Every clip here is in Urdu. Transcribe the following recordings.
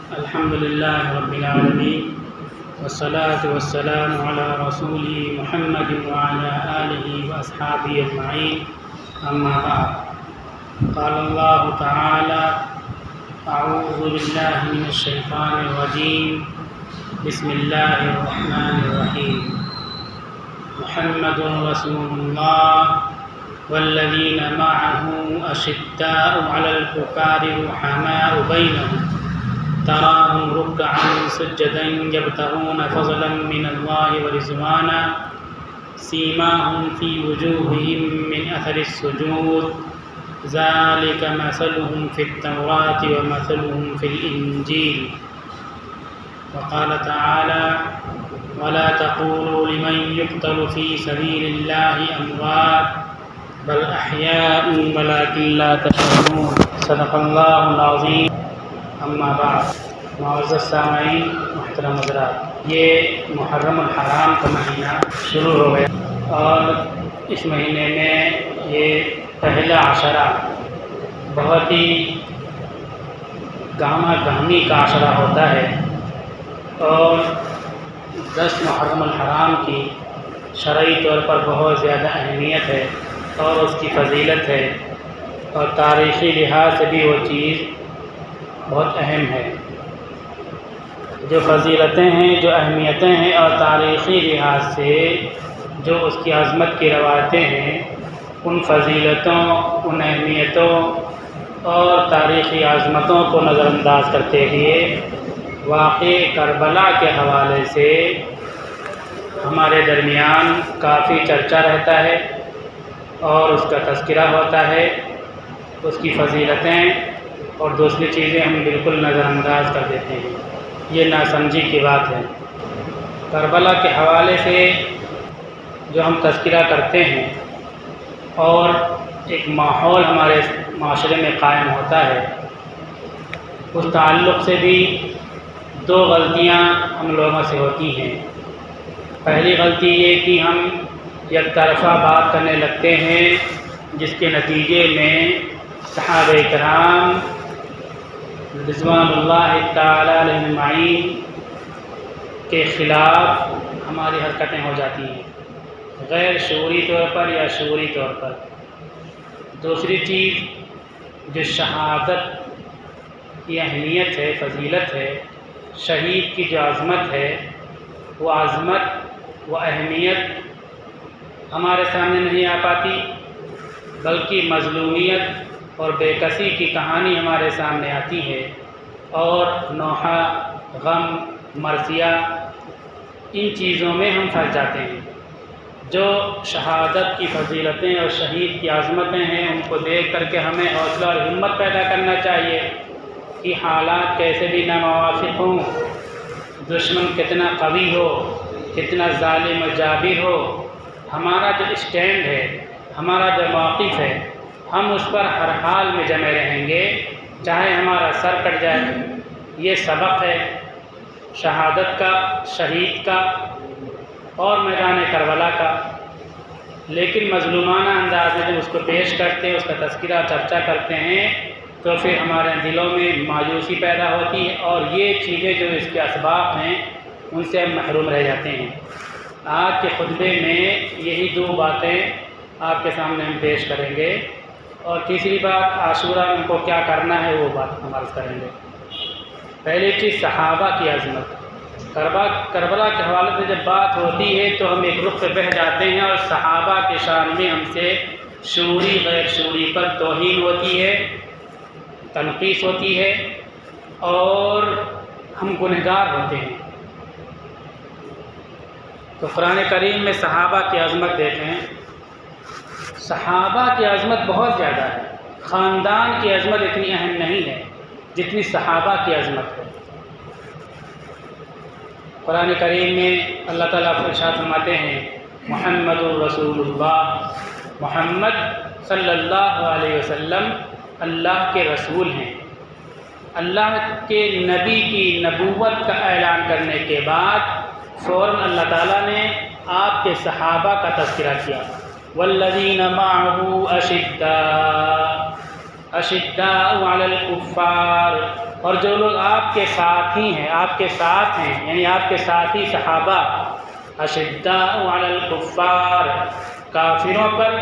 الحمد لله رب العالمين والصلاة والسلام على رسوله محمد وعلى آله وأصحابه أجمعين أما بعد قال الله تعالى أعوذ بالله من الشيطان الرجيم بسم الله الرحمن الرحيم محمد رسول الله والذين معه أشداء على الكفار رحماء بينهم تراهم ركعا سجدا يبتغون فضلا من الله ورضوانا سيماهم في وجوههم من أثر السجود ذلك مثلهم في التوراة ومثلهم في الإنجيل وقال تعالى ولا تقولوا لمن يقتل في سبيل الله أموات بل أحياء ولكن لا تشعرون صدق الله العظيم اما بعد معزز سامعین محترم حضرات، یہ محرم الحرام کا مہینہ شروع ہو گیا اور اس مہینے میں یہ پہلا عشرہ بہت ہی گہما گہمی کا عشرہ ہوتا ہے اور 10 محرم الحرام کی شرعی طور پر بہت زیادہ اہمیت ہے اور اس کی فضیلت ہے اور تاریخی لحاظ سے بھی وہ چیز بہت اہم ہے۔ جو فضیلتیں ہیں، جو اہمیتیں ہیں اور تاریخی لحاظ سے جو اس کی عظمت کی روایتیں ہیں، ان فضیلتوں، ان اہمیتوں اور تاریخی عظمتوں کو نظر انداز کرتے ہوئے واقع کربلا کے حوالے سے ہمارے درمیان کافی چرچا رہتا ہے اور اس کا تذکرہ ہوتا ہے، اس کی فضیلتیں اور دوسری چیزیں ہم بالکل نظر انداز کر دیتے ہیں۔ یہ ناسمجھی کی بات ہے۔ کربلا کے حوالے سے جو ہم تذکرہ کرتے ہیں اور ایک ماحول ہمارے معاشرے میں قائم ہوتا ہے، اس تعلق سے بھی 2 غلطیاں ہم لوگوں سے ہوتی ہیں۔ پہلی غلطی یہ کہ ہم یک طرفہ بات کرنے لگتے ہیں، جس کے نتیجے میں صحابہ کرام رضوان اللہ تعالی علیہم اجمعین کے خلاف ہماری حرکتیں ہو جاتی ہیں، غیر شعوری طور پر یا شعوری طور پر۔ دوسری چیز جو شہادت کی اہمیت ہے، فضیلت ہے، شہید کی جو عظمت ہے، وہ عظمت و اہمیت ہمارے سامنے نہیں آ پاتی، بلکہ مظلومیت اور بے کسی کی کہانی ہمارے سامنے آتی ہے اور نوحہ، غم، مرثیہ، ان چیزوں میں ہم پھنس جاتے ہیں۔ جو شہادت کی فضیلتیں اور شہید کی عظمتیں ہیں، ان کو دیکھ کر کے ہمیں حوصلہ اور ہمت پیدا کرنا چاہیے کہ حالات کیسے بھی ناموافق ہوں، دشمن کتنا قوی ہو، کتنا ظالم و جابر ہو، ہمارا جو اسٹینڈ ہے، ہمارا جو موقف ہے، ہم اس پر ہر حال میں جمے رہیں گے، چاہے ہمارا سر کٹ جائے۔ یہ سبق ہے شہادت کا، شہید کا اور میدان کربلا کا۔ لیکن مظلومانہ انداز میں جب اس کو پیش کرتے ہیں، اس کا تذکرہ چرچا کرتے ہیں، تو پھر ہمارے دلوں میں مایوسی پیدا ہوتی ہے اور یہ چیزیں جو اس کے اسباب ہیں، ان سے ہم محروم رہ جاتے ہیں۔ آج کے خطبے میں یہی 2 باتیں آپ کے سامنے ہم پیش کریں گے، اور تیسری بات عاشورہ میں کو کیا کرنا ہے وہ بات ہم عرض کریں گے۔ پہلی چیز صحابہ کی عظمت۔ کربلا کے حوالے سے جب بات ہوتی ہے تو ہم ایک رخ پہ بہہ جاتے ہیں اور صحابہ کے شان میں ہم سے شعوری غیر شعوری پر توہین ہوتی ہے، تنقیص ہوتی ہے اور ہم گنہگار ہوتے ہیں۔ تو قرآن کریم میں صحابہ کی عظمت دیکھیں، صحابہ کی عظمت بہت زیادہ ہے۔ خاندان کی عظمت اتنی اہم نہیں ہے جتنی صحابہ کی عظمت ہے۔ قرآن کریم میں اللہ تعالیٰ ارشاد فرماتے ہیں محمد الرسول اللہ، محمد صلی اللہ علیہ وسلم اللہ کے رسول ہیں۔ اللہ کے نبی کی نبوت کا اعلان کرنے کے بعد فوراً اللہ تعالیٰ نے آپ کے صحابہ کا تذکرہ کیا۔ والذین معه اشداء علی الکفار، اور جو لوگ آپ کے ساتھی ہیں، آپ کے ساتھ ہیں، یعنی آپ کے ساتھی صحابہ، اشداء علی الکفار، کافروں پر،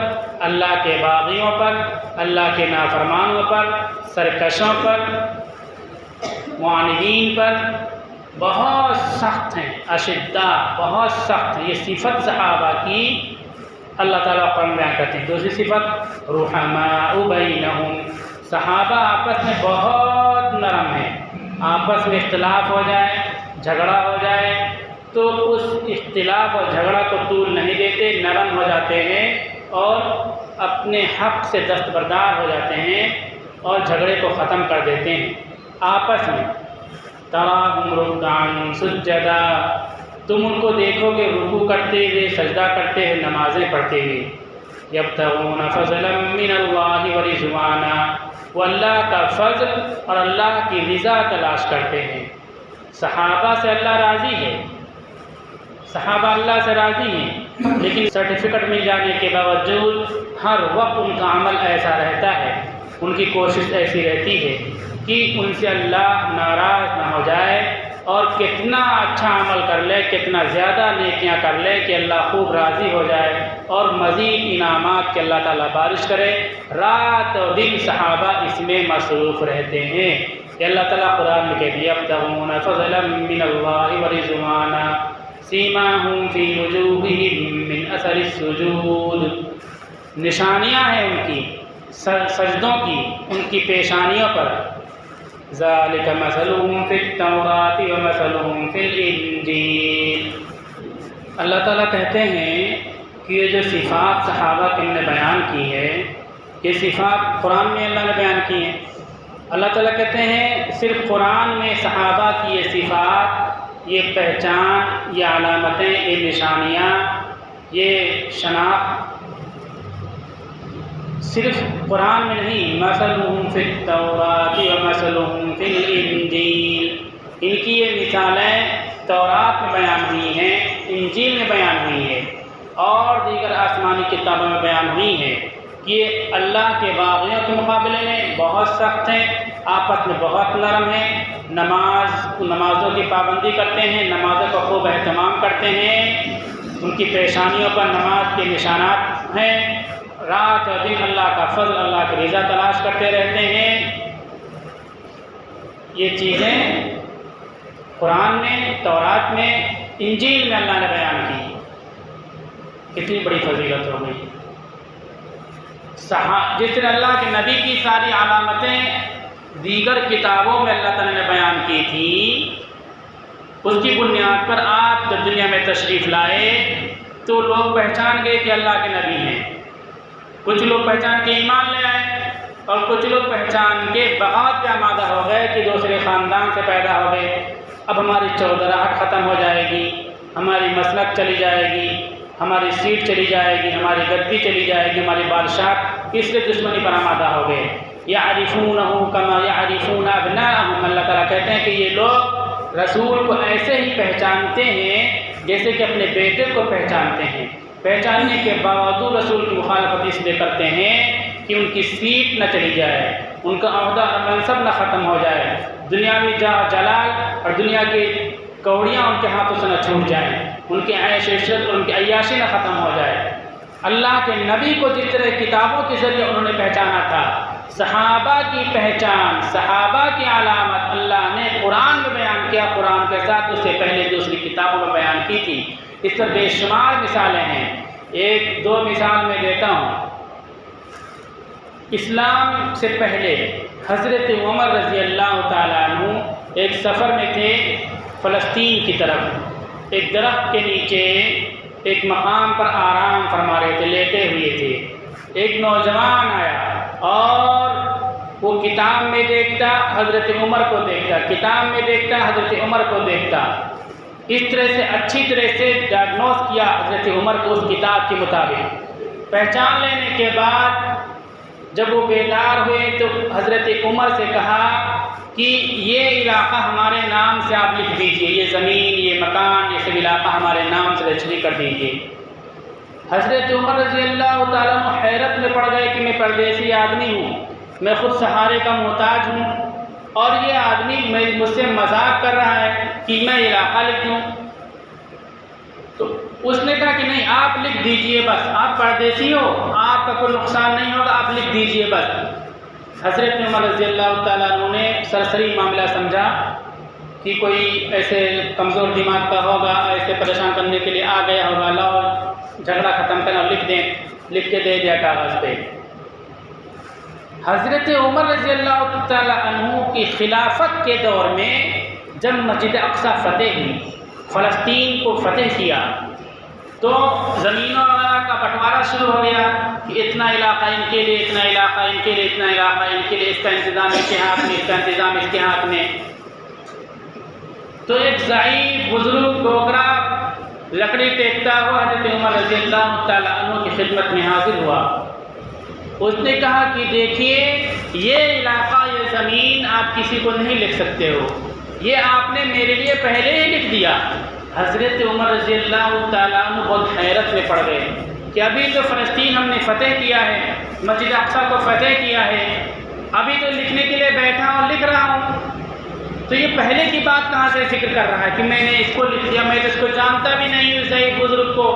اللہ کے باغیوں پر، اللہ کے نافرمانوں پر، سرکشوں پر، معاندین پر بہت سخت ہیں۔ اشداء بہت سخت ہیں، یہ صفت صحابہ کی اللہ تعالیٰ قرآن بیان کرتے ہیں۔ دوسری صفت رحماء بینہم، صحابہ آپس میں بہت نرم ہیں، آپس میں اختلاف ہو جائے، جھگڑا ہو جائے تو اس اختلاف اور جھگڑا کو طول نہیں دیتے، نرم ہو جاتے ہیں اور اپنے حق سے دستبردار ہو جاتے ہیں اور جھگڑے کو ختم کر دیتے ہیں آپس میں۔ تراہم رکعا سجدا، تم ان کو دیکھو گے رکوع کرتے ہوئے، سجدہ کرتے ہوئے، نمازیں پڑھتے ہوئے۔ یبتغون فضلا من اللہ ورضوانا، وہ اللہ کا فضل اور اللہ کی رضا تلاش کرتے ہیں۔ صحابہ سے اللہ راضی ہے، صحابہ اللہ سے راضی ہیں، لیکن سرٹیفکیٹ مل جانے کے باوجود ہر وقت ان کا عمل ایسا رہتا ہے، ان کی کوشش ایسی رہتی ہے کہ ان سے اللہ ناراض نہ ہو جائے اور کتنا اچھا عمل کر لے، کتنا زیادہ نیکیاں کر لے کہ اللہ خوب راضی ہو جائے اور مزید انعامات کے اللہ تعالیٰ بارش کرے۔ رات اور دن صحابہ اس میں مصروف رہتے ہیں۔ کہ اللہ تعالیٰ قرآن میں کہتے ہیں یبتغون فضلا من اللہ ورضوانا سیماہم فی وجوہہم من اثر السجود، نشانیاں ہیں ان کی سجدوں کی، ان کی پیشانیوں پر۔ ذالک مثلہم فی التوراۃ ومثلہم فی الانجیل، اللہ تعالیٰ کہتے ہیں کہ یہ جو صفات صحابہ کی ہم نے بیان کی ہے، یہ صفات قرآن میں اللہ نے بیان کی ہیں۔ اللہ تعالیٰ کہتے ہیں صرف قرآن میں صحابہ کی یہ صفات، یہ پہچان، یہ علامتیں، یہ نشانیاں، یہ شناخت صرف قرآن میں نہیں، مثلہم فی التوراۃ ومثلہم فی الانجیل، ان کی یہ مثالیں تورات میں بیان ہوئی ہیں، انجیل میں بیان ہوئی ہیں اور دیگر آسمانی کتابوں میں بیان ہوئی ہیں کہ یہ اللہ کے باغیوں کے مقابلے میں بہت سخت ہیں، آپس میں بہت نرم ہیں، نمازوں کی پابندی کرتے ہیں، نمازوں کا خوب اہتمام کرتے ہیں، ان کی پیشانیوں پر نماز کے نشانات ہیں، رات اور دن اللہ کا فضل، اللہ کی رضا تلاش کرتے رہتے ہیں۔ یہ چیزیں قرآن میں، تورات میں، انجیل میں اللہ نے بیان کی، کتنی بڑی فضیلت ہو گئی۔ جس طرح اللہ کے نبی کی ساری علامتیں دیگر کتابوں میں اللہ تعالیٰ نے بیان کی تھی، اس کی بنیاد پر آپ جب دنیا میں تشریف لائے تو لوگ پہچان گئے کہ اللہ کے نبی ہیں، کچھ لوگ پہچان کے ایمان لے آئے اور کچھ لوگ پہچان کے بغاوت پہ آمادہ ہو گئے کہ دوسرے خاندان سے پیدا ہو گئے، اب ہماری چودراہٹ ختم ہو جائے گی، ہماری مسلک چلی جائے گی، ہماری سیٹ چلی جائے گی، ہماری گدی چلی جائے گی، ہماری بادشاہ، اس لیے دشمنی پر آمادہ ہو گئے۔ یعرفونہ کما یعرفون ابناءہم، اللہ تعالیٰ کہتے ہیں کہ یہ لوگ رسول کو ایسے ہی پہچانتے ہیں جیسے کہ اپنے بیٹے کو پہچانتے ہیں، پہچاننے کے باوجود رسول کی مخالفت اس لیے کرتے ہیں کہ ان کی سیٹ نہ چلی جائے، ان کا عہدہ اور منصب نہ ختم ہو جائے، دنیاوی جلال اور دنیا کی کوڑیاں ان کے ہاتھوں سے نہ چھوٹ جائیں، ان کی عیش عشرت اور ان کی عیاشی نہ ختم ہو جائے۔ اللہ کے نبی کو جس طرح کتابوں کے ذریعے انہوں نے پہچانا تھا، صحابہ کی پہچان، صحابہ کی علامت اللہ نے قرآن میں بیان کیا، قرآن کے ساتھ اس سے پہلے دوسری کتابوں میں بیان کی تھی۔ اس پر بے شمار مثالیں ہیں، ایک دو مثال میں دیتا ہوں۔ اسلام سے پہلے حضرت عمر رضی اللہ تعالیٰ عنہ ایک سفر میں تھے فلسطین کی طرف، ایک درخت کے نیچے ایک مقام پر آرام فرما رہے تھے، لیٹے ہوئے تھے۔ ایک نوجوان آیا اور وہ کتاب میں دیکھتا، حضرت عمر کو دیکھتا، کتاب میں دیکھتا، حضرت عمر کو دیکھتا، اس طرح سے اچھی طرح سے ڈائگنوز کیا حضرت عمر کو اس کتاب کے مطابق۔ پہچان لینے کے بعد جب وہ بیدار ہوئے تو حضرت عمر سے کہا کہ یہ علاقہ ہمارے نام سے آپ لکھ دیجئے، یہ زمین، یہ مکان، یہ سب علاقہ ہمارے نام سے رجسٹری کر دیجئے۔ حضرت عمر رضی اللہ تعالیٰ عنہ حیرت میں پڑ گئے کہ میں پردیسی آدمی ہوں، میں خود سہارے کا محتاج ہوں اور یہ آدمی مجھ سے مذاق کر رہا ہے کہ میں علاقہ لکھ دوں. تو اس نے کہا کہ نہیں، آپ لکھ دیجئے بس، آپ پردیسی ہو، آپ کا کوئی نقصان نہیں ہوگا، آپ لکھ دیجئے بس. حضرت عمر رضی اللہ تعالیٰ عنہ نے سرسری معاملہ سمجھا کہ کوئی ایسے کمزور دماغ کا ہوگا، ایسے پریشان کرنے کے لیے آ گیا ہوگا، لاؤ جھگڑا ختم کرنا، لکھ دیں. لکھ کے دے دیا کاغذ پہ. حضرت عمر رضی اللہ تعالیٰ عنہ کی خلافت کے دور میں جب مسجد اقصی فتح ہوئی، فلسطین کو فتح کیا، تو زمینوں کا بٹوارا شروع ہو گیا کہ اتنا علاقہ ان کے لیے، اتنا علاقہ ان کے لیے، اتنا علاقہ ان کے لیے، اس کا انتظام اس کے ہاتھ میں، اس کا انتظام اس کے ہاتھ میں. تو ایک ضعیف بزرگ ڈوگرا لکڑی ٹیکتا ہوا حضرت عمر رضی اللہ تعالیٰ عنہ کی خدمت میں حاضر ہوا. اس نے کہا کہ دیکھیے، یہ علاقہ، یہ زمین آپ کسی کو نہیں لکھ سکتے ہو، یہ آپ نے میرے لیے پہلے ہی لکھ دیا. حضرت عمر رضی اللہ تعالیٰ عنہ بہت حیرت میں پڑ گئے کہ ابھی تو فلسطین ہم نے فتح کیا ہے، مسجد اقصی کو فتح کیا ہے، ابھی تو لکھنے کے لیے بیٹھا ہوں، لکھ رہا ہوں، تو یہ پہلے کی بات کہاں سے ذکر کر رہا ہے کہ میں نے اس کو لکھ دیا، میں تو اس کو جانتا بھی نہیں ہوں صحیح بزرگ کو.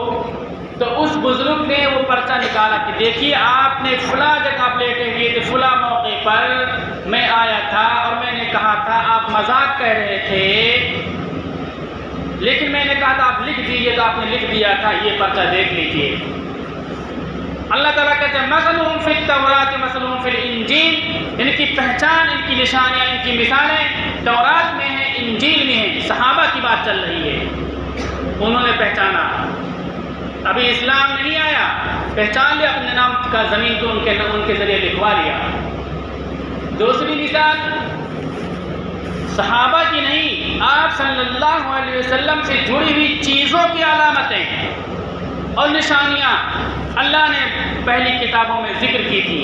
تو اس بزرگ نے وہ پرچہ نکالا کہ دیکھیے، آپ نے فلاں جگہ بیٹھے ہوئے تھے، فلاں موقع پر میں آیا تھا اور میں نے کہا تھا، آپ مذاق کہہ رہے تھے لیکن میں نے کہا تھا آپ لکھ دیجیے، تو آپ نے لکھ دیا تھا، یہ پرچہ دیکھ لیجیے. اللہ تعالیٰ کہتے ہیں مثلہم فی التوراۃ مثلہم فی الانجیل، ان کی پہچان، ان کی نشانیاں، ان کی مثالیں تورات میں ہیں، انجیل میں ہیں. صحابہ کی بات چل رہی ہے، انہوں نے پہچانا. ابھی اسلام نہیں آیا، پہچان لیا اپنے نام کا، زمین کو ان کے ذریعے لکھوا لیا. دوسری مثال صحابہ کی نہیں، آپ صلی اللہ علیہ وسلم سے جڑی ہوئی چیزوں کی علامتیں اور نشانیاں اللہ نے پہلی کتابوں میں ذکر کی تھی.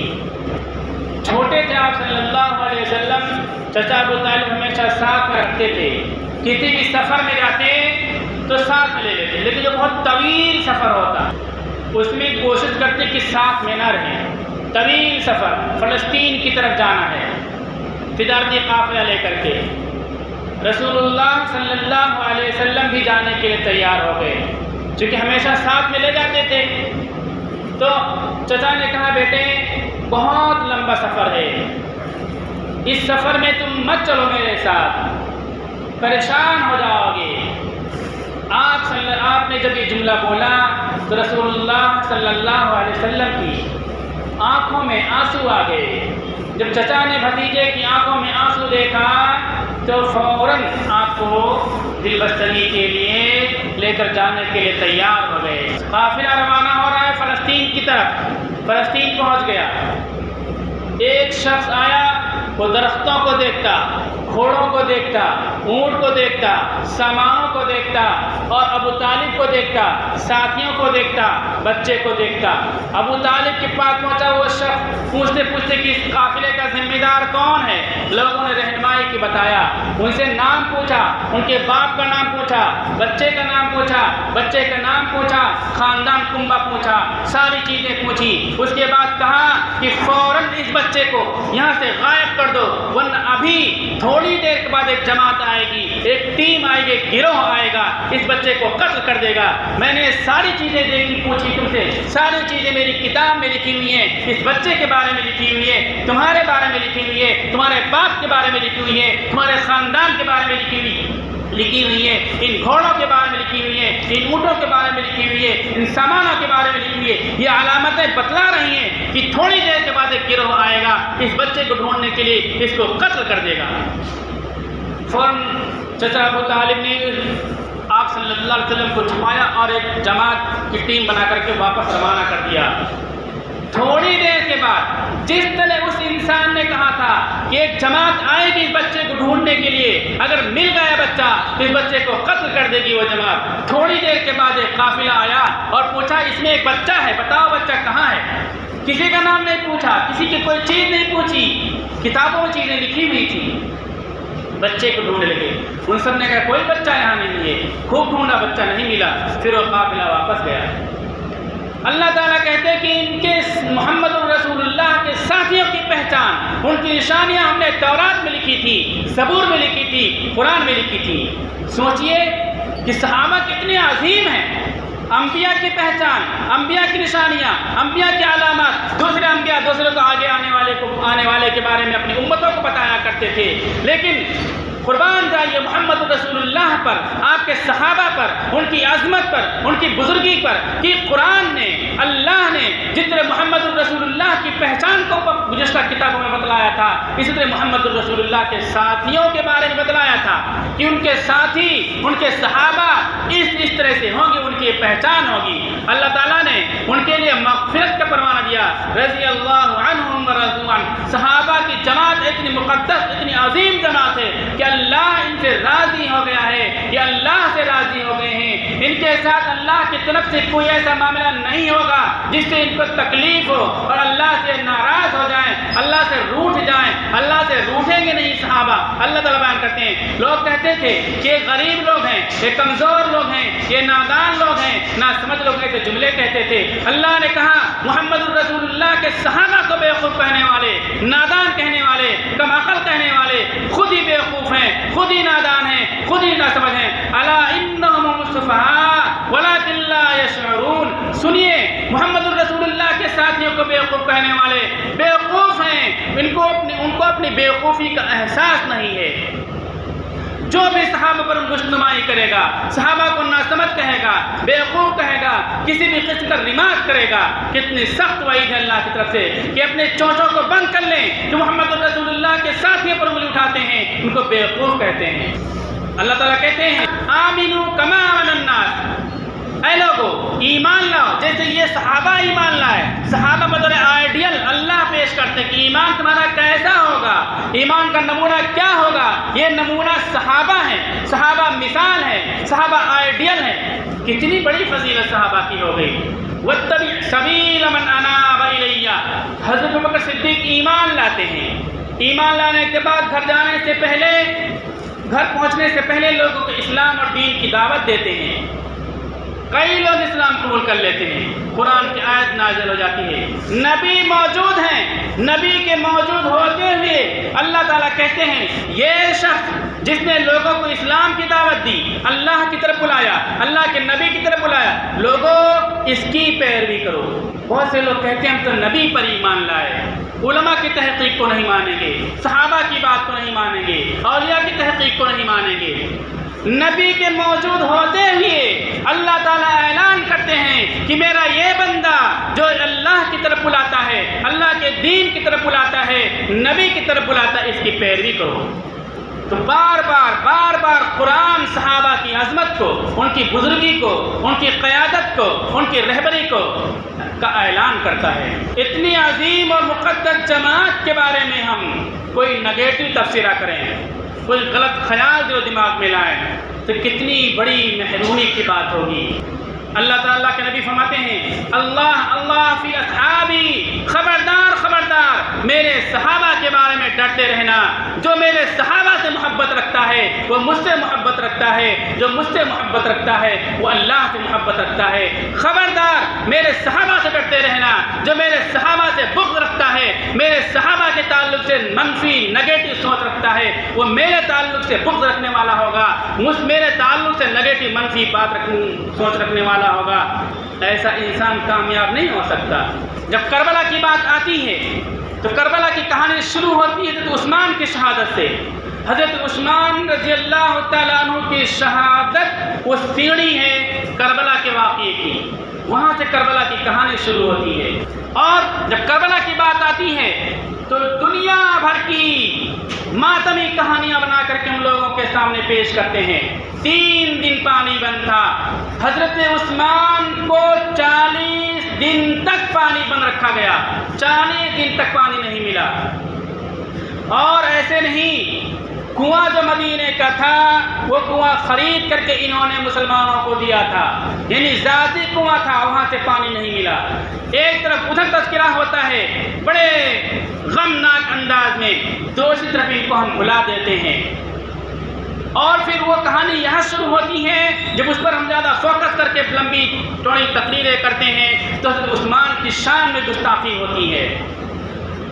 چھوٹے تھے آپ صلی اللہ علیہ وسلم، چچا ابو طالب ہمیشہ ساتھ میں رکھتے تھے، کسی بھی سفر میں جاتے تو ساتھ میں لے لیتے، لیکن جو بہت طویل سفر ہوتا اس میں کوشش کرتے کہ ساتھ میں نہ رہیں. طویل سفر، فلسطین کی طرف جانا ہے، تجارتی قافلہ لے کر کے. رسول اللہ صلی اللہ علیہ وسلم بھی جانے کے لیے تیار ہو گئے، چونکہ ہمیشہ ساتھ میں لے جاتے تھے. تو چچا نے کہا بیٹے بہت لمبا سفر ہے، اس سفر میں تم مت چلو میرے ساتھ، پریشان ہو جاؤ گے. آپ نے جب یہ جملہ بولا تو رسول اللہ صلی اللہ علیہ وسلم کی آنکھوں میں آنسو آ گئے. جب چچا نے بھتیجے کی آنکھوں میں آنسو دیکھا تو فوراً آپ کو دل بستنی کے لیے لے کر جانے کے لیے تیار ہو گئے. قافلہ روانہ ہو رہا ہے فلسطین کی طرف. فلسطین پہنچ گیا. ایک شخص آیا، وہ درختوں کو دیکھتا، گھوڑوں کو دیکھتا، اونٹ کو دیکھتا، سامانوں کو دیکھتا، اور ابو طالب کو دیکھتا، ساتھیوں کو دیکھتا، بچے کو دیکھتا. ابو طالب کے پاس پہنچا وہ شخص، پوچھتے پوچھتے کہ اس قافلے کا ذمہ دار کون ہے. لوگوں نے رہنمائی کی بتایا، ان سے نام پوچھا، ان کے باپ کا نام پوچھا، بچے کا نام پوچھا، بچے کا نام پوچھا، خاندان کنبہ پوچھا، ساری چیزیں پوچھی. اس کے بعد کہا کہ فوراً اس بچے کو یہاں سے غائب کر دو، ورنہ ابھی تھوڑی دیر کے بعد ایک جماعت آئے گی، ایک ٹیم آئے گی، گروہ آئے گا، اس بچے کو قتل کر دے گا. میں نے ساری چیزیں دیکھی، پوچھی تم سے، ساری چیزیں میری کتاب میں لکھی ہوئی ہیں، اس بچے کے بارے میں لکھی ہوئی ہے، تمہارے بارے میں لکھی ہوئی ہے، تمہارے باپ کے بارے میں لکھی ہوئی ہے، تمہارے خاندان کے بارے میں لکھی ہوئی ہے، ان گھوڑوں کے بارے میں لکھی ہوئی ہے، ان اونٹوں کے بارے میں لکھی ہوئی ہے، ان سامانوں کے بارے میں لکھی ہوئی ہے. یہ علامتیں بتلا رہی ہیں کہ تھوڑی دیر کے بعد ایک گروہ آئے گا، اس بچے کو ڈھونڈنے کے لیے اس کو قتل کر دے گا. فوراً چچا ابو طالب نے آپ صلی اللہ علیہ وسلم کو چھپایا اور ایک جماعت کی ٹیم بنا کر کے واپس روانہ کر دیا. تھوڑی دیر کے بعد جس طرح اس انسان نے کہا تھا کہ ایک جماعت آئے گی اس بچے کو ڈھونڈنے کے لیے، اگر مل گیا بچہ تو اس بچے کو قتل کر دے گی وہ جماعت. تھوڑی دیر کے بعد ایک قافلہ آیا اور پوچھا اس میں ایک بچہ ہے، بتاؤ بچہ کہاں ہے. کسی کا نام نہیں پوچھا، کسی کی کوئی چیز نہیں پوچھی، کتابوں میں چیزیں لکھی ہوئی تھی. بچے کو ڈھونڈنے لگے. ان سب نے کہا کوئی بچہ یہاں نہیں ہے. خوب ڈھونڈا، بچہ نہیں ملا. پھر وہ قافلہ واپس گیا. اللہ تعالیٰ کہتے ہیں کہ ان کے محمد رسول رسول اللہ کے ساتھیوں کی پہچان، ان کی نشانیاں ہم نے تورات میں لکھی تھی، زبور میں لکھی تھی، قرآن میں لکھی تھی۔ سوچئے کہ صحابہ کتنے عظیم ہیں۔ انبیاء کی پہچان، انبیاء کی نشانیاں، انبیاء کی علامات، دوسرے انبیاء دوسروں کو آگے آنے والے کے بارے میں اپنی امتوں کو بتایا کرتے تھے، لیکن قربان جائیے محمد رسول اللہ پر، آپ کے صحابہ پر، ان کی عظمت پر، ان کی بزرگی پر، کہ قرآن نے، اللہ نے جس طرح محمد رسول اللہ کی پہچان کو گزشتہ کتابوں میں بتلایا تھا، اسی طرح محمد رسول اللہ کے ساتھیوں کے بارے میں بتلایا تھا کہ ان کے ساتھی، ان کے صحابہ اس طرح سے ہوں گے، ان کی پہچان ہوگی۔ اللہ تعالیٰ نے ان کے لیے مغفرت کا پروانہ دیا، رضی اللہ عنہم ورضوا عنہ۔ صحابہ کی جماعت اتنی مقدس، اتنی عظیم جماعت ہے کہ اللہ ان سے راضی ہو گیا ہے، یہ اللہ سے راضی ہو گئے ہیں۔ ان کے ساتھ اللہ کی طرف سے کوئی ایسا معاملہ نہیں ہوگا جس سے ان کو تکلیف ہو اور اللہ سے ناراض ہو جائیں، اللہ سے روٹھ جائیں۔ اللہ سے روٹھیں گے نہیں صحابہ۔ اللہ تعالیٰ بیان کرتے ہیں، لوگ کہتے تھے کہ یہ غریب لوگ ہیں، یہ کمزور لوگ ہیں، یہ نادان لوگ ہیں، ناسمجھ لوگ ایسے جملے کہتے تھے۔ اللہ نے کہا محمد رسول اللہ کے صحابہ کو بیوقوف کہنے والے، نادان کہنے والے، کم عقل کہنے والے خود ہی بیوقوف ہیں، خود ہی نادان ہیں، خود ہی ناسمجھ ہیں۔ الا انہم هم السفہاء ولکن لا یشعرون۔ سنیے، محمد رسول اللہ کے ساتھیوں کو بیوقوف کہنے والے بیوقوف ہیں، ان کو اپنی بیوقوفی کا احساس نہیں ہے۔ جو بھی صحابہ پر گشتمائی کرے گا، صحابہ کو ناسمجھ کہے گا، بیوقوف کہے گا، کسی بھی قسم کا ریمارک کرے گا، کتنی سخت وعید ہے اللہ کی طرف سے کہ اپنے چونچوں کو بند کر لیں جو محمد رسول اللہ کے ساتھیوں پر انگلی اٹھاتے ہیں، ان کو بیوقوف کہتے ہیں۔ اللہ تعالیٰ کہتے ہیں آمنو کما آمن الناس، اے لوگو ایمان لاؤ جیسے یہ صحابہ ایمان لائے۔ صحابہ بطور آئیڈیل اللہ پیش کرتے کہ ایمان تمہارا کیسا ہوگا، ایمان کا نمونہ کیا ہوگا۔ یہ نمونہ صحابہ ہیں، صحابہ مثال ہیں، صحابہ آئیڈیل ہیں۔ کتنی بڑی فضیلت صحابہ کی ہو گئی۔ واتبع سبیل من اناب الی، حضرت ابوبکر صدیق ایمان لاتے ہیں۔ ایمان لانے کے بعد گھر جانے سے پہلے، گھر پہنچنے سے پہلے لوگوں کو اسلام اور دین کی دعوت دیتے ہیں۔ کئی لوگ اسلام قبول کر لیتے ہیں، قرآن کی آیت نازل ہو جاتی ہے، نبی موجود ہیں، نبی کے موجود ہوتے ہوئے اللہ تعالیٰ کہتے ہیں یہ شخص جس نے لوگوں کو اسلام کی دعوت دی، اللہ کی طرف بلایا، اللہ کے نبی کی طرف بلایا، لوگوں اس کی پیروی کرو۔ بہت سے لوگ کہتے ہیں ہم تو نبی پر ایمان لائے، علماء کی تحقیق کو نہیں مانیں گے، صحابہ کی بات کو نہیں مانیں گے، اولیاء کی تحقیق کو نہیں مانیں گے۔ نبی کے موجود ہوتے ہوئے اللہ تعالیٰ اعلان کرتے ہیں کہ میرا یہ بندہ جو اللہ کی طرف بلاتا ہے، اللہ کے دین کی طرف بلاتا ہے، نبی کی طرف بلاتا ہے، اس کی پیروی کرو۔ تو بار بار قرآن صحابہ کی عظمت کو، ان کی بزرگی کو، ان کی قیادت کو، ان کی رہبری کو کا اعلان کرتا ہے۔ اتنی عظیم اور مقدس جماعت کے بارے میں ہم کوئی نگیٹو تبصرہ کریں، کوئی غلط خیال جو دماغ میں لائیں تو کتنی بڑی محرومی کی بات ہوگی۔ اللہ تعالیٰ کے نبی فرماتے ہیں اللہ فی اصحابی، خبردار میرے صحابہ کے بارے میں ڈرتے رہنا۔ جو میرے صحابہ سے محبت رکھتا ہے وہ مجھ سے محبت رکھتا ہے، جو مجھ سے محبت رکھتا ہے وہ اللہ سے محبت رکھتا ہے۔ خبردار میرے صحابہ سے ڈرتے رہنا۔ جو میرے صحابہ سے بغض رکھتا ہے، میرے صحابہ کے تعلق سے منفی نگیٹو سوچ رکھتا ہے، وہ میرے تعلق سے بغض رکھنے والا ہوگا، میرے تعلق سے نگیٹو منفی سوچ رکھنے والا ہوگا۔ ایسا انسان کامیاب نہیں ہو سکتا۔ جب کربلا کی بات آتی ہے تو کربلا کی کہانی شروع ہوتی ہے حضرت عثمان کی شہادت سے۔ حضرت عثمان رضی اللہ تعالیٰ عنہ کی شہادت وہ سیڑھی ہے کربلا کے واقعے کی، وہاں سے کربلا کی کہانی شروع ہوتی ہے۔ اور جب کربلا کی بات آتی ہے تو دنیا بھر کی ماتمی کہانیاں بنا کر کے ہم لوگوں کے سامنے پیش کرتے ہیں۔ 3 دن پانی بند تھا، حضرت عثمان کو 40 دن تک پانی بند رکھا گیا، 40 دن تک پانی نہیں ملا۔ اور ایسے نہیں، کنواں جو مدینے کا تھا وہ کنواں خرید کر کے انہوں نے مسلمانوں کو دیا تھا، یعنی ذاتی کنواں تھا، وہاں سے پانی نہیں ملا۔ ایک طرف ادھر تذکرہ ہوتا ہے بڑے غمناک انداز میں، دوسری طرف ان کو ہم بھلا دیتے ہیں۔ اور پھر وہ کہانی یہاں شروع ہوتی ہے جب اس پر ہم زیادہ فوکس کر کے لمبی چوڑی تقریریں کرتے ہیں تو حضرت عثمان کی شان میں گستاخی ہوتی ہے۔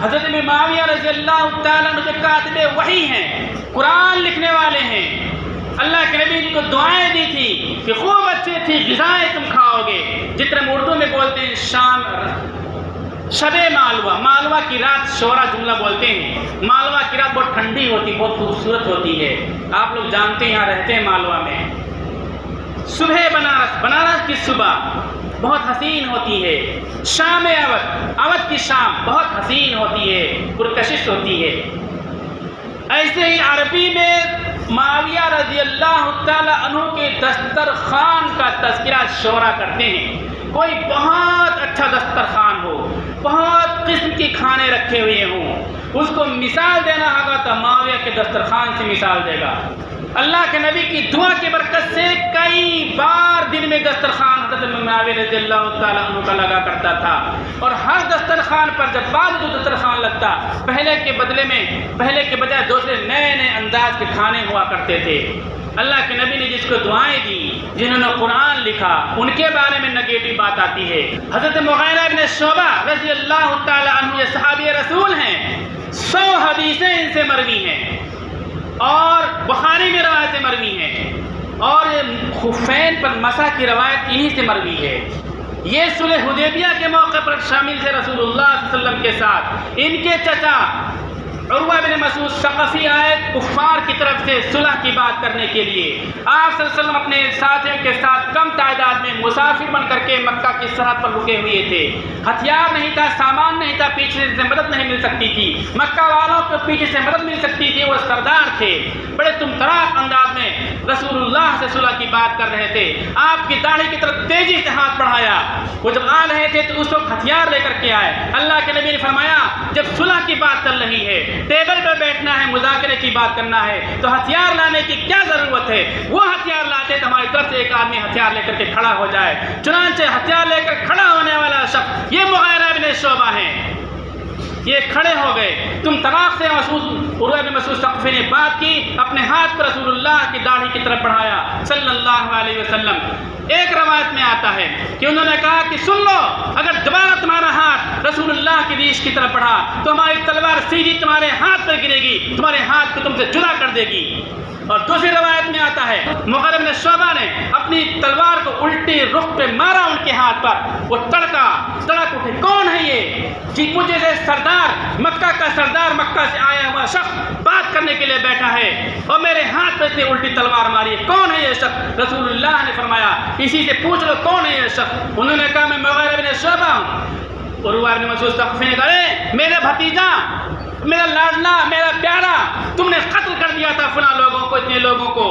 حضرت معاویہ رضی اللہ تعالیٰ عنہ جو کاتب وحی ہیں، قرآن لکھنے والے ہیں، اللہ کے نبی جی کو دعائیں دی تھی کہ خوب اچھی اچھی غذائیں تم کھاؤ گے، جس طرح اردو میں بولتے ہیں شام شب مالوہ، مالوہ کی رات شورا جملہ بولتے ہیں۔ مالوہ کی رات بہت ٹھنڈی ہوتی، بہت خوبصورت ہوتی ہے، آپ لوگ جانتے ہیں، یہاں رہتے ہیں مالوہ میں۔ صبح بنارس، بنارس کی صبح بہت حسین ہوتی ہے، شام اودھ، اودھ کی شام بہت حسین ہوتی ہے، پرکشش ہوتی ہے۔ ایسے ہی عربی میں معاویہ رضی اللہ تعالیٰ عنہ کے دسترخوان کا تذکرہ شعرا کرتے ہیں۔ کوئی بہت اچھا دسترخوان ہو، بہت قسم کے کھانے رکھے ہوئے ہوں، اس کو مثال دینا ہوگا تو معاویہ کے دسترخوان سے مثال دے گا۔ اللہ کے نبی کی دعا کی برکت سے کئی بار دن میں دسترخوان حضرت معاویہ رضی اللہ تعالیٰ عنہ کا لگا کرتا تھا، اور ہر دسترخوان پر جب بعد جو دسترخوان لگتا، پہلے کے بجائے دوسرے نئے نئے انداز کے کھانے ہوا کرتے تھے۔ اللہ کے نبی نے جس کو دعائیں دی، جنہوں نے قرآن لکھا، ان کے بارے میں نگیٹو بات آتی ہے۔ حضرت مغیرہ بن شعبہ رضی اللہ تعالیٰ عنہ یہ صحابی رسول ہیں، 100 حدیثیں ان سے مروی ہیں، اور بخاری میں روایتیں مروی ہیں، اور خفین پر مسح کی روایت انہی سے مروی ہے۔ یہ صلح حدیبیہ کے موقع پر شامل تھے رسول اللہ صلی اللہ علیہ وسلم کے ساتھ۔ ان کے چچا عروہ بن مسعود ثقفی آئے کفار کی طرف سے صلح کی بات کرنے کے لیے۔ آپ صلی اللہ علیہ وسلم اپنے ساتھیوں کے ساتھ کم تعداد میں مسافر بن کر کے مکہ کی سرحد پر رکے ہوئے تھے۔ ہتھیار نہیں تھا، سامان نہیں تھا، پیچھے سے مدد نہیں مل سکتی تھی۔ مکہ والوں کو پیچھے سے مدد مل سکتی تھی، وہ سردار تھے، بڑے تمطراق انداز میں رسول اللہ سے صلح کی بات کر رہے تھے۔ آپ کی داڑھی کی طرف تیزی سے ہاتھ بڑھایا۔ وہ جب آ رہے تھے تو اس وقت ہتھیار لے کر کے آئے۔ اللہ کے نبی نے فرمایا جب صلح کی بات چل رہی ہے، ٹیبل پر بیٹھنا ہے، مذاکرے کی بات کرنا ہے، تو ہتھیار لانے کی کیا ضرورت ہے؟ وہ ہتھیار لاتے تو ہماری طرف سے ایک آدمی ہتھیار لے کر کے کھڑا ہو جائے۔ چنانچہ ہتھیار لے کر کھڑا ہونے والا شخص یہ مغیرہ بن شعبہ ہیں۔ یہ کھڑے ہو گئے، تم طلاق سے عروہ بن مسعود ثقفی نے بات کی، اپنے ہاتھ پر رسول اللہ کی داڑھی کی طرف بڑھایا صلی اللہ علیہ وسلم۔ ایک روایت میں آتا ہے کہ انہوں نے کہا کہ سن لو، اگر دوبارہ تمہارا ہاتھ رسول اللہ کی ریش کی طرف بڑھا تو ہماری تلوار سیدھی تمہارے ہاتھ پر گرے گی، تمہارے ہاتھ کو تم سے جدا کر دے گی۔ اور دوسری روایت میں آتا ہے مغیرہ بن شعبہ نے اپنی تلوار کو الٹی رخ پہ مارا ان کے ہاتھ پر، وہ تڑک اٹھے، کون ہے یہ؟ جی مجھے سے سردار، مکہ کا سردار، مکہ سے آیا ہوا شخص بات کرنے کے لیے بیٹھا ہے اور میرے ہاتھ پہ سے الٹی تلوار ماری ہے، کون ہے یہ شخص؟ رسول اللہ نے فرمایا اسی سے پوچھ لو کون ہے یہ شخص۔ انہوں نے کہا میں مغیرہ بن شعبہ ہوں۔ عروہ بن مسعود ثقفی نے کہا میرا بھتیجا، میرا لاڈلا، میرا پیارا، تم نے قتل کر دیا تھا فلاں لوگوں کو، اتنے لوگوں کو،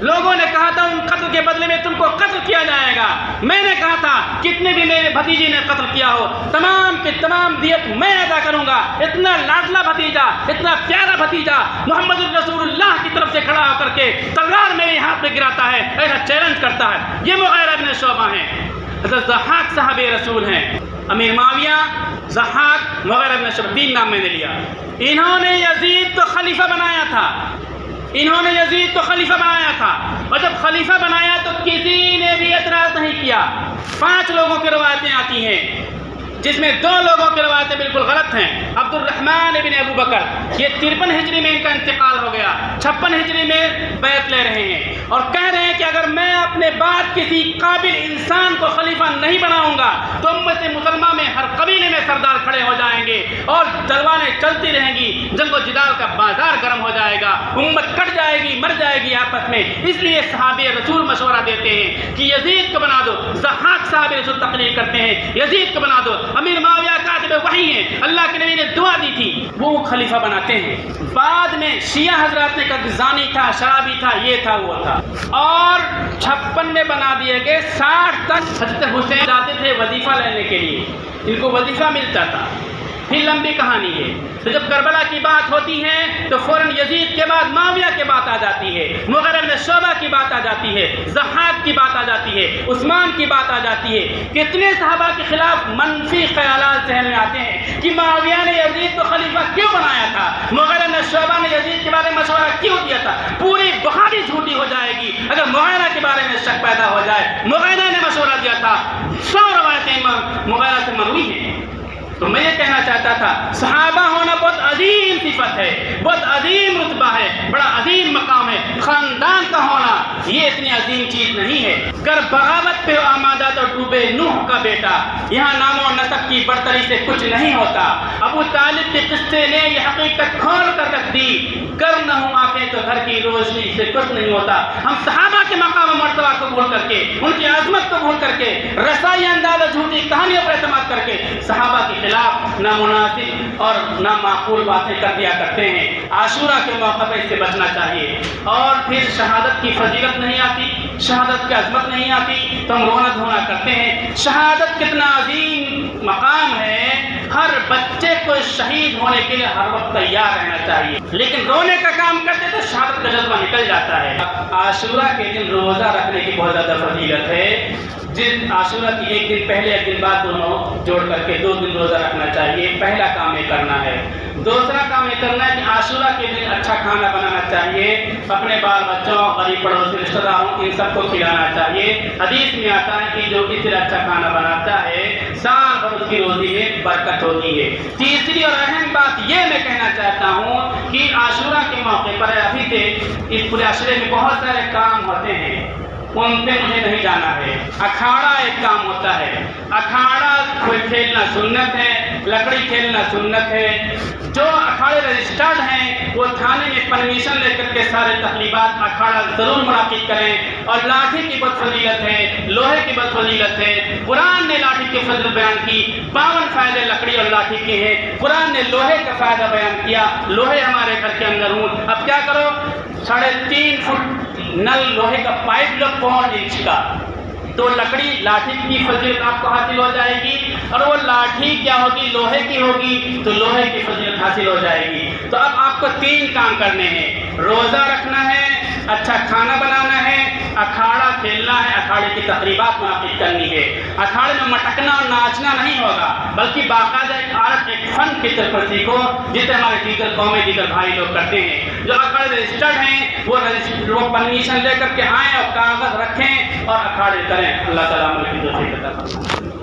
لوگوں نے کہا تھا ان قتل کے بدلے میں تم کو قتل کیا جائے گا۔ میں نے کہا تھا کتنے بھی میرے بھتیجے نے قتل کیا ہو تمام کے تمام دیت میں ادا کروں گا۔ اتنا لاڈلا بھتیجا، اتنا پیارا بھتیجا محمد رسول اللہ کی طرف سے کھڑا ہو کر کے تلوار میرے ہاتھ پہ گراتا ہے، ایسا چیلنج کرتا ہے۔ یہ مغیرہ بن شعبہ ہیں، حضرت ضحاک صاحب رسول ہیں۔ امیر معاویہ، ضحاک، مغیرہ بن شعبہ، 3 نام میں نے لیا۔ انہوں نے یزید کو خلیفہ بنایا تھا، اور جب خلیفہ بنایا تو کسی نے بھی اعتراض نہیں کیا۔ 5 لوگوں کی روایتیں آتی ہیں جس میں 2 لوگوں کی روایتیں بالکل غلط ہیں۔ عبد الرحمن ابن ابو بکر، یہ 53 ہجری میں ان کا انتقال ہو گیا، 56 ہجری میں بیعت لے رہے ہیں اور کہہ رہے ہیں کہ اگر میں اپنے بعد کسی قابل انسان کو خلیفہ نہیں بناؤں گا تو امت مسلمہ میں ہر قبیلے میں سردار کھڑے ہو جائیں گے اور تلواریں چلتی رہیں گی، جنگ و جدال کا بازار گرم ہو جائے گا، امت کٹ جائے گی، مر جائے گی آپس میں۔ اس لیے صحابہ رسول مشورہ دیتے ہیں کہ یزید کو بنا دو۔ ضحاک صحابہ رسول تقریر کرتے ہیں یزید کو بنا دو۔ امیر معاویہ کاتب وحی ہیں، اللہ کے نبی نے دعا دی تھی، وہ خلیفہ بناتے ہیں۔ بعد میں شیعہ حضرات نے کہا زانی تھا، شرابی تھا، یہ تھا، وہ تھا، اور 56 میں بنا دیے گئے۔ 60 تک حضرت حسین جاتے تھے وظیفہ لینے کے لیے، ان کو وظیفہ ملتا تھا۔ پھر لمبی کہانی ہے، تو جب کربلا کی بات ہوتی ہے تو فوراً یزید کے بعد معاویہ کی بات آ جاتی ہے، مغیرہ بن شعبہ کی بات آ جاتی ہے، ضحاک کی بات آ جاتی ہے، عثمان کی بات آ جاتی ہے۔ کتنے صحابہ کے خلاف منفی خیالات ذہن میں آتے ہیں کہ معاویہ نے یزید کو خلیفہ کیوں بنایا تھا، مغیرہ بن شعبہ نے یزید کے بارے میں مشورہ کیوں دیا تھا۔ پوری بخاری جھوٹی ہو جائے گی اگر مغیرہ کے بارے میں شک پیدا ہو جائے۔ مغیرہ نے مشورہ دیا تھا، 100 روایتیں مغیرہ سے مروی ہیں۔ تو میں یہ کہنا چاہتا تھا صحابہ ہونا بہت عظیم صفت ہے، بہت عظیم رتبہ ہے، بڑا عظیم مقام ہے۔ خاندان کا ہونا یہ اتنی عظیم چیز نہیں ہے۔ گر بغاوت پہ آمادہ تو ڈوبے نوح کا بیٹا، یہاں نام و نسب کی برتری سے کچھ نہیں ہوتا۔ ابو طالب کے قصے نے یہ حقیقت کھول کر رکھ دی، گر نہ ہوں آنکھیں تو گھر کی روشنی سے کچھ نہیں ہوتا۔ ہم صحابہ کے مقام و مرتبہ کو بھول کر کے، ان کی عظمت کو بھول کر کے، رسائی انداز اور جھوٹی کہانیوں پر اعتماد کر کے صحابہ کے خلاف نامناسب اور نامعقول باتیں کر دیا کرتے ہیں۔ عاشورہ کے موقع پر اس سے بچنا چاہیے۔ اور پھر شہادت کی فضیلت نہیں آتی، شہادت کی عظمت نہیں آتی تو ہم رونا دھونا کرتے ہیں۔ شہادت کتنا عظیم مقام ہے، ہر بچے کو شہید ہونے کے لیے ہر وقت تیار رہنا چاہیے، لیکن رونے کا کام کرتے تو شہادت کا جذبہ نکل جاتا ہے۔ عاشورہ کے دن روزہ رکھنے کی بہت زیادہ فضیلت ہے۔ جن عاشورہ کی ایک دن پہلے ایک دن بعد دونوں جوڑ کر کے 2 دن روزہ رکھنا چاہیے۔ پہلا کام یہ کرنا ہے۔ دوسرا کام یہ کرنا ہے کہ عاشورہ کے دن اچھا کھانا بنانا چاہیے، اپنے بال بچوں، غریب پڑوسی، رشتہ داروں ان سب کو کھلانا چاہیے۔ حدیث میں آتا ہے کہ جو اس طرح اچھا کھانا بناتا ہے سال بھر اس کی روزی میں برکت ہوتی ہے۔ تیسری اور اہم بات یہ میں کہنا چاہتا ہوں کہ عاشورہ کے موقع پر ابھی سے اس پورے عشرے میں بہت سارے کام ہوتے ہیں، ان پہ مجھے نہیں جانا ہے۔ اکھاڑا ایک کام ہوتا ہے، اکھاڑا کوئی کھیلنا سنت ہے، لکڑی کھیلنا سنت ہے۔ جو اکھاڑے رجسٹرڈ ہیں وہ تھانے میں پرمیشن لے کر کے سارے تقریبات اکھاڑا ضرور منعقد کریں۔ اور لاٹھی کی بہت فضیلت ہے، لوہے کی بہت فضیلت ہے۔ قرآن نے لاٹھی کی فضیلت بیان کی، 52 فائدے لکڑی اور لاٹھی کے ہیں۔ قرآن نے لوہے کا فائدہ بیان کیا، لوہے ہمارے گھر کے اندر ہوں۔ اب کیا کرو، 3.5 فٹ نل لوہے کا پائپ لو 5 انچ کا، تو لکڑی لاٹھی کی فضیلت آپ کو حاصل ہو جائے گی، اور وہ لاٹھی کیا ہوگی، لوہے کی ہوگی، تو لوہے کی فضیلت حاصل ہو جائے گی۔ تو اب آپ کو 3 کام کرنے ہیں، روزہ رکھنا ہے، اچھا کھانا بنانا ہے، اکھاڑا کھیلنا ہے، اکھاڑے کی تقریبات منعقد کرنی ہے۔ اکھاڑے میں مٹکنا اور ناچنا نہیں ہوگا، بلکہ باقاعدہ ایک عادت، ایک فن کی طرف سیکھو، جسے ہمارے دیگر قومیں، دیگر بھائی لوگ کرتے ہیں۔ جو اکھاڑے رجسٹرڈ ہیں وہ پرمیشن لے کر کے آئیں اور کاغذ رکھیں اور اکھاڑے کریں۔ اللہ تعالیٰ عمل کی توفیق عطا فرمائے۔